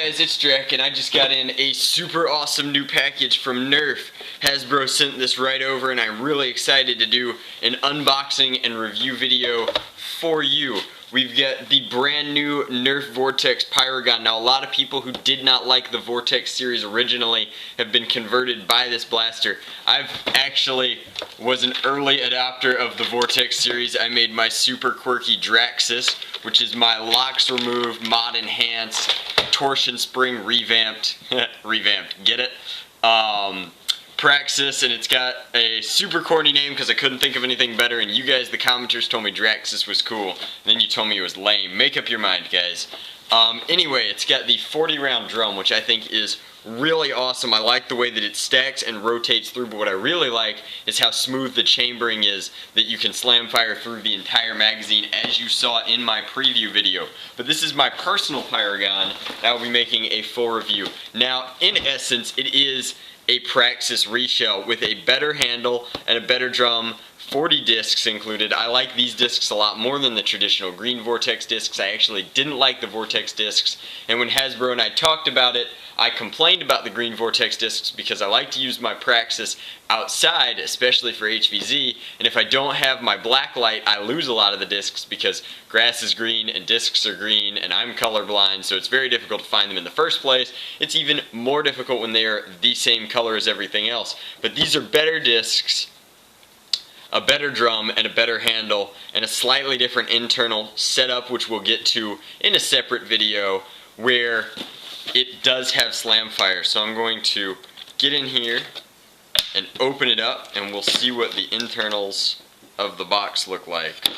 guys, it's Drek, and I just got in a super awesome new package from Nerf. Hasbro sent this right over, and I'm really excited to do an unboxing and review video for you. We've got the brand new Nerf Vortex Pyragon. Now, a lot of people who did not like the Vortex series originally have been converted by this blaster. I've actually was an early adopter of the Vortex series. I made my super quirky Draxus, which is my locks removed, mod enhanced, torsion spring revamped, get it? Praxis, and it's got a super corny name because I couldn't think of anything better, and you guys, the commenters, told me Draxus was cool, and then you told me it was lame. Make up your mind, guys. Anyway, it's got the 40 round drum, which I think is really awesome. I like the way that it stacks and rotates through, but what I really like is how smooth the chambering is, that you can slam fire through the entire magazine, as you saw in my preview video. But this is my personal Pyragon that I'll be making a full review. Now, in essence, it is a Praxis reshell with a better handle and a better drum, 40 discs included. I like these discs a lot more than the traditional green Vortex discs. I actually didn't like the Vortex discs, and when Hasbro and I talked about it, I complained about the green Vortex discs because I like to use my Praxis outside, especially for HVZ, and if I don't have my black light, I lose a lot of the discs because grass is green and discs are green, and I'm colorblind, so it's very difficult to find them in the first place. It's even more difficult when they are the same color as everything else. But these are better discs, a better drum, and a better handle, and a slightly different internal setup, which we'll get to in a separate video, where it does have slam fire. So I'm going to get in here and open it up, and we'll see what the internals of the box look like.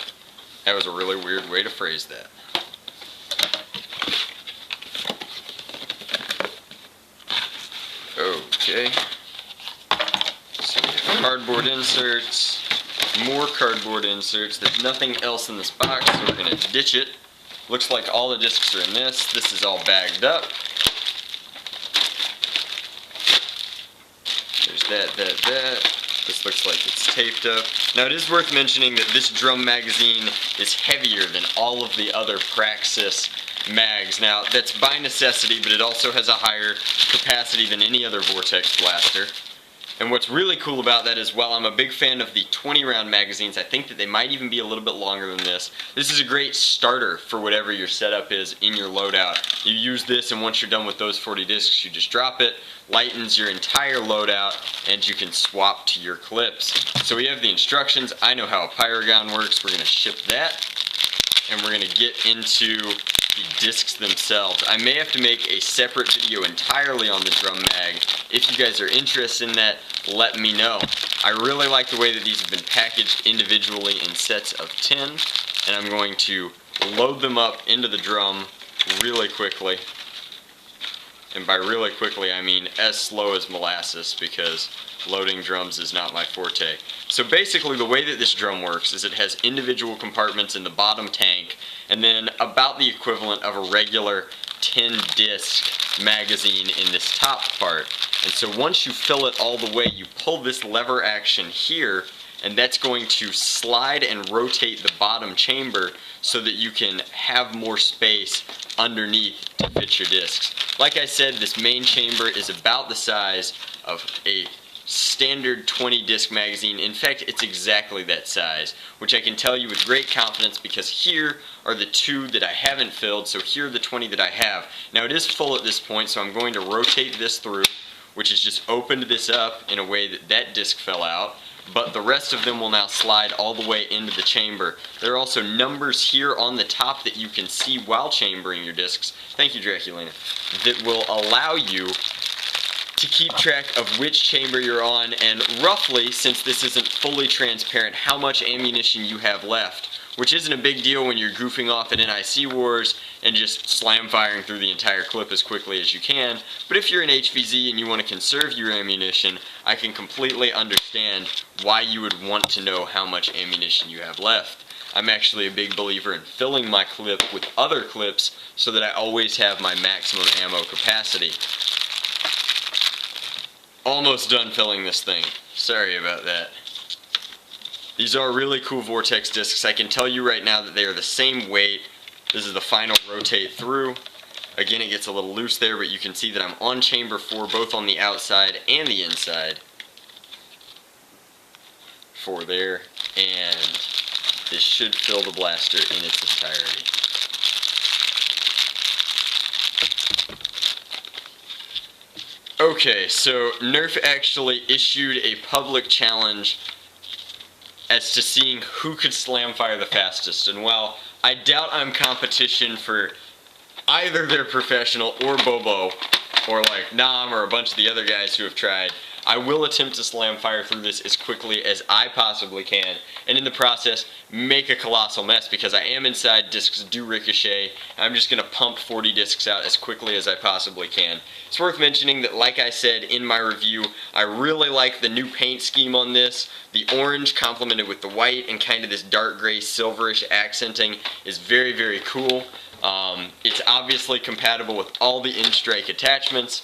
That was a really weird way to phrase that. Okay. So we have cardboard inserts, more cardboard inserts. There's nothing else in this box, so we're going to ditch it. Looks like all the discs are in this. This is all bagged up. There's that. This looks like it's taped up. Now, it is worth mentioning that this drum magazine is heavier than all of the other Praxis mags. Now, that's by necessity, but it also has a higher capacity than any other Vortex blaster. And what's really cool about that is, while I'm a big fan of the 20 round magazines, I think that they might even be a little bit longer than this. This is a great starter for whatever your setup is in your loadout. You use this, and once you're done with those 40 discs, you just drop it, lightens your entire loadout, and you can swap to your clips. So we have the instructions. I know how a Pyragon works. We're going to ship that, and we're going to get into the discs themselves. I may have to make a separate video entirely on the drum mag. If you guys are interested in that, let me know. I really like the way that these have been packaged individually in sets of 10, and I'm going to load them up into the drum really quickly. And by really quickly, I mean as slow as molasses, because loading drums is not my forte. So basically, the way that this drum works is it has individual compartments in the bottom tank, and then about the equivalent of a regular 10-disc magazine in this top part. And so once you fill it all the way, you pull this lever action here, and that's going to slide and rotate the bottom chamber so that you can have more space underneath to fit your discs. Like I said, this main chamber is about the size of a standard 20 disc magazine. In fact, it's exactly that size, which I can tell you with great confidence because here are the 2 that I haven't filled, so here are the 20 that I have. Now, it is full at this point, so I'm going to rotate this through, which has just opened this up in a way that that disc fell out, but the rest of them will now slide all the way into the chamber. There are also numbers here on the top that you can see while chambering your discs, thank you, Draculina, that will allow you to keep track of which chamber you're on, and roughly, since this isn't fully transparent, how much ammunition you have left, which isn't a big deal when you're goofing off at NIC Wars and just slam firing through the entire clip as quickly as you can. But if you're in HVZ and you want to conserve your ammunition, I can completely understand why you would want to know how much ammunition you have left. I'm actually a big believer in filling my clip with other clips so that I always have my maximum ammo capacity. Almost done filling this thing. Sorry about that. These are really cool Vortex discs. I can tell you right now that they are the same weight. This is the final rotate through. Again, it gets a little loose there, but you can see that I'm on chamber 4, both on the outside and the inside. 4 there, and this should fill the blaster in its entirety. Okay, so Nerf actually issued a public challenge as to seeing who could slam fire the fastest, and while I doubt I'm competition for either their professional or Bobo, or like Nam or a bunch of the other guys who have tried, I will attempt to slam fire through this as quickly as I possibly can, and in the process, make a colossal mess, because I am inside, discs do ricochet. I'm just going to pump 40 discs out as quickly as I possibly can. It's worth mentioning that, like I said in my review, I really like the new paint scheme on this. The orange complemented with the white and kind of this dark gray silverish accenting is very, very cool. It's obviously compatible with all the in-strike attachments,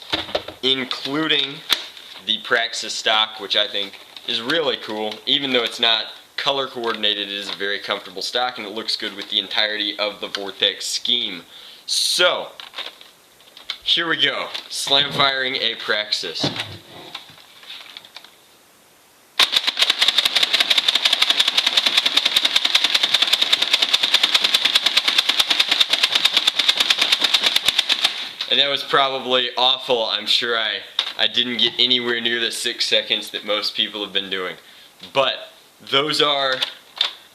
including the Praxis stock, which I think is really cool. Even though it's not color coordinated, it is a very comfortable stock, and it looks good with the entirety of the Vortex scheme. So, here we go. Slam firing a Praxis. And that was probably awful. I'm sure I didn't get anywhere near the 6 seconds that most people have been doing. But those are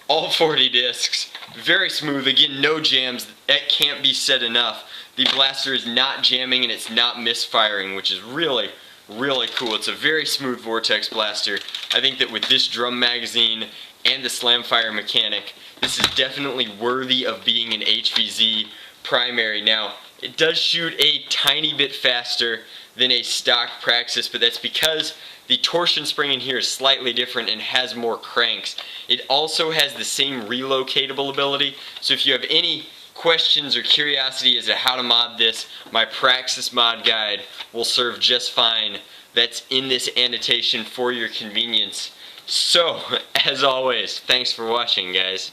all 40 discs. Very smooth. Again, no jams. That can't be said enough. The blaster is not jamming and it's not misfiring, which is really, really cool. It's a very smooth Vortex blaster. I think that with this drum magazine and the slam fire mechanic, this is definitely worthy of being an HVZ primary. Now, it does shoot a tiny bit faster than a stock Praxis, but that's because the torsion spring in here is slightly different and has more cranks. It also has the same relocatable ability, so if you have any questions or curiosity as to how to mod this, my Praxis mod guide will serve just fine. That's in this annotation for your convenience. So, as always, thanks for watching, guys.